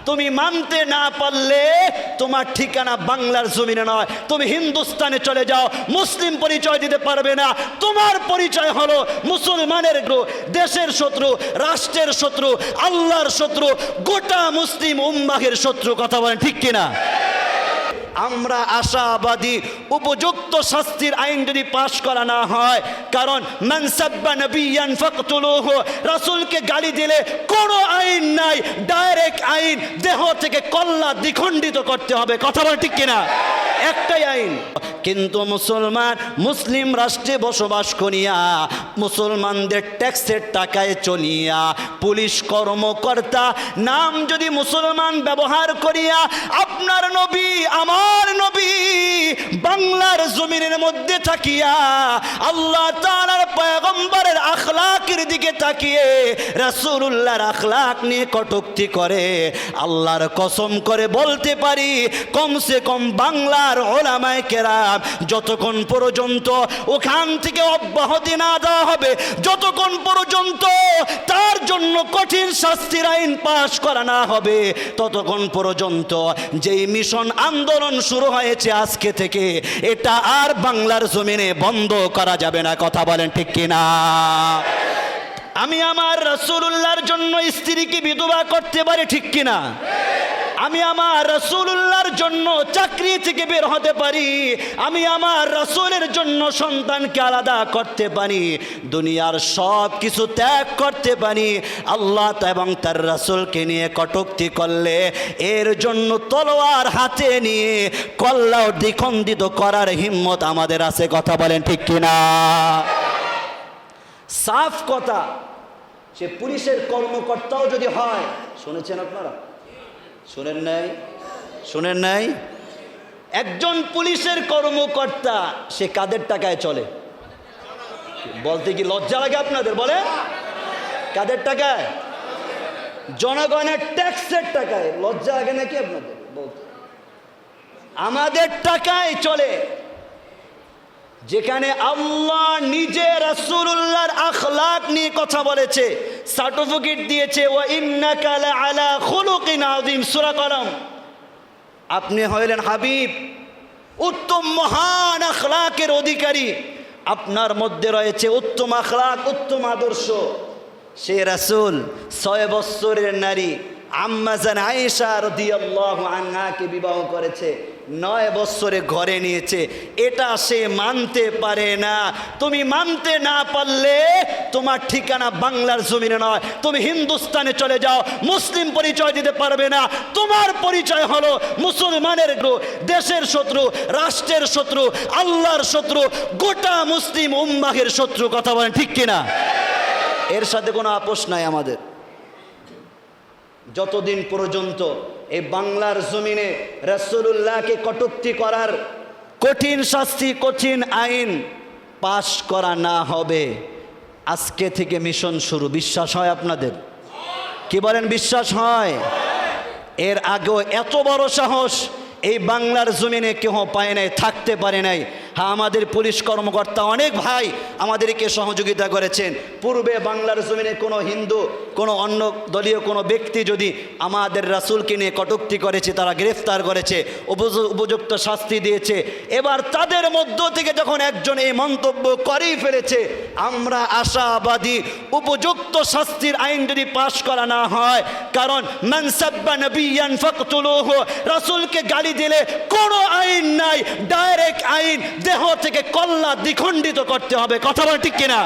তুমি মানতে না পারলে তোমার ঠিকানা বাংলার জমিনে নয়, তুমি হিন্দুস্তানে চলে যাও, মুসলিম পরিচয় দিতে পারবে না। তোমার পরিচয় হলো মুসলমানের দেশের শত্রু, রাষ্ট্রের শত্রু, আল্লাহর শত্রু, গোটা মুসলিম উম্মাহের শত্রু। কথা বলেন ঠিক কিনা? আমরা আশাবাদী উপযুক্ত শাস্তির আইন যদি পাশ করা না হয়, কারণ মান সাব্বা নবিয়ান ফাকতুলুহু, রাসূলকে গালি দিলে কোনো আইন নাই, ডাইরেক্ট আইন, দেহ থেকে কল্লা দ্বিখণ্ডিত করতে হবে। কথা বল ঠিক কিনা? একটাই আইন। কিন্তু মুসলমান মুসলিম রাষ্ট্রে বসবাস করিয়া, মুসলমানদের ট্যাক্সের টাকায় চলিয়া, পুলিশ কর্মকর্তা নাম যদি মুসলমান ব্যবহার করিয়া, আপনার নবী আমার নবী বাংলার জমিনের মধ্যে থাকিয়া আল্লাহ তাআলার পয়গম্বরের আখলাকের দিকে তাকিয়ে রাসূলুল্লাহর আখলাক নিয়ে কটূক্তি করে, আল্লাহর কসম করে বলতে পারি কমসে কম বাংলার উলামায়ে কেরাম যতক্ষণ পর্যন্ত ওখান থেকে অব্যাহতি না দেওয়া হবে, যতক্ষণ পর্যন্ত তার জন্য কঠিন শাস্তির আইন পাশ করা না হবে, ততক্ষণ পর্যন্ত যেই মিশন আন্দোলন শুরু হয়েছে আজকে থেকে, এটা আর বাংলার জমিনে বন্ধ করা যাবে না। কথা বলেন ঠিক কিনা? আমি আমার রাসূলুল্লাহর জন্য স্ত্রীকে বিধবা করতে পারি, ঠিক কিনা? আমি আমার রাসূলুল্লাহর জন্য চাকরি থেকে বের হতে পারি, আমি আমার রাসূলের জন্য সন্তানকে আলাদা করতে পারি, দুনিয়ার সব কিছু ত্যাগ করতে পারি। আল্লাহ এবং তার রাসূলকে নিয়ে কটূক্তি করলে এর জন্য তলোয়ার হাতে নিয়ে কল্লা দ্বিখণ্ডিত করার হিম্মত আমাদের আছে। কথা বলেন ঠিক কিনা? সাফ কথা, সে পুলিশের কর্মকর্তাও যদি হয়, শুনেছেন আপনারা? শুনেন নাই? শুনেন নাই? একজন পুলিশের কর্মকর্তা সে কাদের টাকায় চলে? বলতে কি লজ্জা লাগে আপনাদের? বলে কাদের টাকায়? জনগণের ট্যাক্সের টাকায়। লজ্জা লাগে নাকি আপনাদের বলতে? আমাদের টাকায় চলে, যেখানে আল্লাহ নিজে রাসূলুল্লাহর আখলাক নিয়ে কথা বলেছে, সার্টিফিকেট দিয়েছে, ওয়া ইন্নাকা লাআলা খুলুকিন আযীম, সূরা কলম। আপনি হইলেন হাবিব, উত্তম মহান আখলাকের অধিকারী, আপনার মধ্যে রয়েছে উত্তম আখলাক, উত্তম আদর্শ। সে রাসূল 6 বছরের নারী আম্মা জান আয়েশা রাদিয়াল্লাহু আনহাকে বিবাহ করেছে, 9 বছরে ঘরে নিয়েছে। এটা সে মানতে পারে না। তুমি মানতে না পারলে তোমার ঠিকানা বাংলার জমিনে নয়, তুমি হিন্দুস্তানে চলে যাও, মুসলিম পরিচয় দিতে পারবে না। তোমার পরিচয় হলো মুসলমানের দেশের শত্রু, রাষ্ট্রের শত্রু, আল্লাহর শত্রু, গোটা মুসলিম উম্মাহের শত্রু। কথা বলেন ঠিক কিনা? এর সাথে কোনো আপোষ নাই আমাদের। যতদিন পর্যন্ত এই বাংলার জমিনে রাসূলুল্লাহকে কটূক্তি করার কঠিন শাস্তি, কঠিন আইন পাশ করা না হবে, আজকে থেকে মিশন শুরু। বিশ্বাস হয় আপনাদের? কি বলেন? বিশ্বাস হয়? এর আগেও এত বড় সাহস এই বাংলার জমিনে কেউ পায় নাই, থাকতে পারে নাই। হ্যাঁ, আমাদের পুলিশ কর্মকর্তা অনেক ভাই আমাদেরকে সহযোগিতা করেছেন। পূর্বে বাংলার জমিনে কোনো হিন্দু, কোনো অন্য দলীয় কোনো ব্যক্তি যদি আমাদের রাসূলকে নিয়ে কটূক্তি করেছে, তারা গ্রেফতার করেছে, উপযুক্ত শাস্তি দিয়েছে। এবার তাদের মধ্য থেকে যখন একজন এই মন্তব্য করেই ফেলেছে, আমরা আশাবাদী উপযুক্ত শাস্তির আইন যদি পাশ করা না হয়, কারণ মান সাব্বা নবিয়ান ফাকতুলুহু, রাসূলকে গালি দিলে কোনো আইন নাই, ডাইরেক্ট আইন, দেহ থেকে কল্লা দ্বিখণ্ডিত করতে হবে। কথা বল ঠিক কিনা?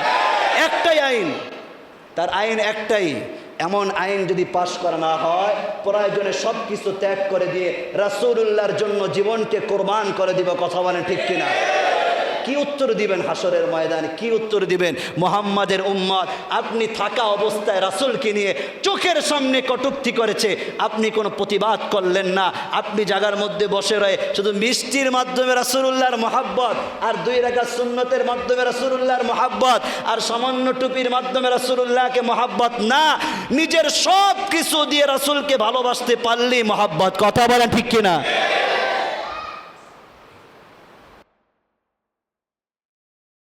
একটাই আইন, তার আইন একটাই। এমন আইন যদি পাশ করা না হয়, প্রয়োজনে সব কিছু ত্যাগ করে দিয়ে রাসূলুল্লাহর জন্য জীবনকে কোরবান করে দিব। কথা বলেন ঠিক কিনা? কি উত্তর দিবেন হাসরের ময়দানে? কি উত্তর দিবেন? মুহাম্মাদের উম্মত, আপনি থাকা অবস্থায় রাসূলকে নিয়ে চোখের সামনে কটূক্তি করেছে, আপনি কোনো প্রতিবাদ করলেন না। আপনি জায়গার মধ্যে বসে রয়ে শুধু মিষ্টির মাধ্যমে রাসূলুল্লাহর মহাব্বত, আর 2 রাকাত সুন্নতের মাধ্যমে রাসূলুল্লাহর মহাব্বত, আর সামান্য টুপির মাধ্যমে রাসূলুল্লাহকে মহাব্বত না, নিজের সব কিছু দিয়ে রাসূলকে ভালোবাসতে পারলেই মহাব্বত। কথা বলেন ঠিক কিনা?